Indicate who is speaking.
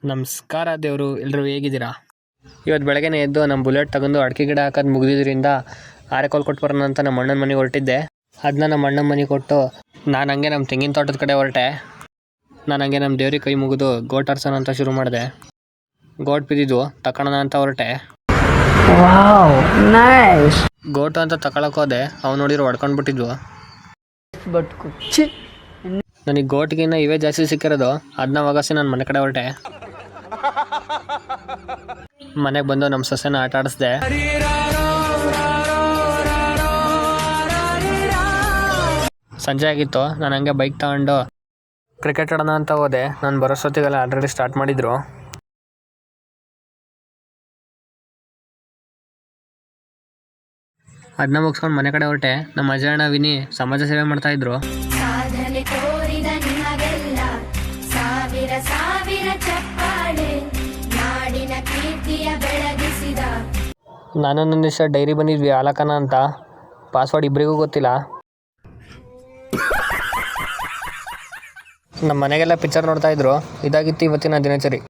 Speaker 1: ನಮಸ್ಕಾರ ದೇವರು, ಎಲ್ಲರೂ ಹೇಗಿದ್ದೀರಾ? ಇವತ್ತು ಬೆಳಗ್ಗೆನೇ ಎದ್ದು ನಮ್ಮ ಬುಲೆಟ್ ತಗೊಂಡು ಅಡಿಕೆ ಗಿಡ ಹಾಕೋದು ಮುಗಿದಿದ್ದರಿಂದ ಆರೆಕೋಲ್ ಕೊಟ್ಟು ಬರೋಣ ಅಂತ ನಮ್ಮ ಅಣ್ಣನ ಮನೆಗೆ ಹೊರಟಿದ್ದೆ. ಅದನ್ನ ನಮ್ಮ ಅಣ್ಣನ ಮನೆಗೆ ಕೊಟ್ಟು ನಾನು ಹಂಗೆ ನಮ್ಮ ತೆಂಗಿನ ತೋಟದ ಕಡೆ ಹೊರಟೆ. ನಾನು ಹಂಗೆ ನಮ್ಮ ದೇವ್ರಿಗೆ ಕೈ ಮುಗಿದು ಗೋಟ್ ಆರ್ಸೋಣ ಅಂತ ಶುರು ಮಾಡಿದೆ. ಗೋಟ್ ಬಿದ್ದಿದ್ದು ತಗೊಳ್ಳೋಣ ಅಂತ ಹೊರಟೆ. ಗೋಟು ಅಂತ ತಗೊಳಕ್ಕೆ ಹೋದೆ, ಅವ್ನು ನೋಡಿರೋ ಹೊಡ್ಕೊಂಡ್ಬಿಟ್ಟಿದ್ವು. ನನಗೆ ಗೋಟ್ಗಿನ್ನ ಇವೇ ಜಾಸ್ತಿ ಸಿಕ್ಕಿರೋದು. ಅದನ್ನ ಒಗಸಿ ನಾನು ಮನೆ ಕಡೆ ಹೊರಟೆ. ಮನೆಗೆ ಬಂದು ನಮ್ಮ ಸೊಸೆನ ಆಟ ಆಡಿಸ್ದೆ. ಸಂಜೆ ಆಗಿತ್ತು. ನಾನು ಹಂಗೆ ಬೈಕ್ ತಗೊಂಡು ಕ್ರಿಕೆಟ್ ಆಡೋಣ ಅಂತ ಹೋದೆ. ನಾನು ಬರೋಷ್ಟೊತ್ತಿಗೆಲ್ಲ ಆಲ್ರೆಡಿ ಸ್ಟಾರ್ಟ್ ಮಾಡಿದ್ರು. ಅದನ್ನ ಮುಗಿಸ್ಕೊಂಡು ಮನೆ ಕಡೆ ಹೊರಟೆ. ನಮ್ಮ ಅಜಯಣ್ಣ ವಿನಿ ಸಮಾಜ ಸೇವೆ ಮಾಡ್ತಾಯಿದ್ರು. ನಾನು ನನ್ನ ದಿವಸ ಡೈರಿ ಬಂದಿದ್ವಿ ಹಾಲಕನ ಅಂತ. ಪಾಸ್ವರ್ಡ್ ಇಬ್ಬರಿಗೂ ಗೊತ್ತಿಲ್ಲ. ನಮ್ಮ ಮನೆಗೆಲ್ಲ ಪಿಕ್ಚರ್ ನೋಡ್ತಾಯಿದ್ರು. ಇದಾಗಿತ್ತು ಇವತ್ತಿನ ದಿನಚರಿ.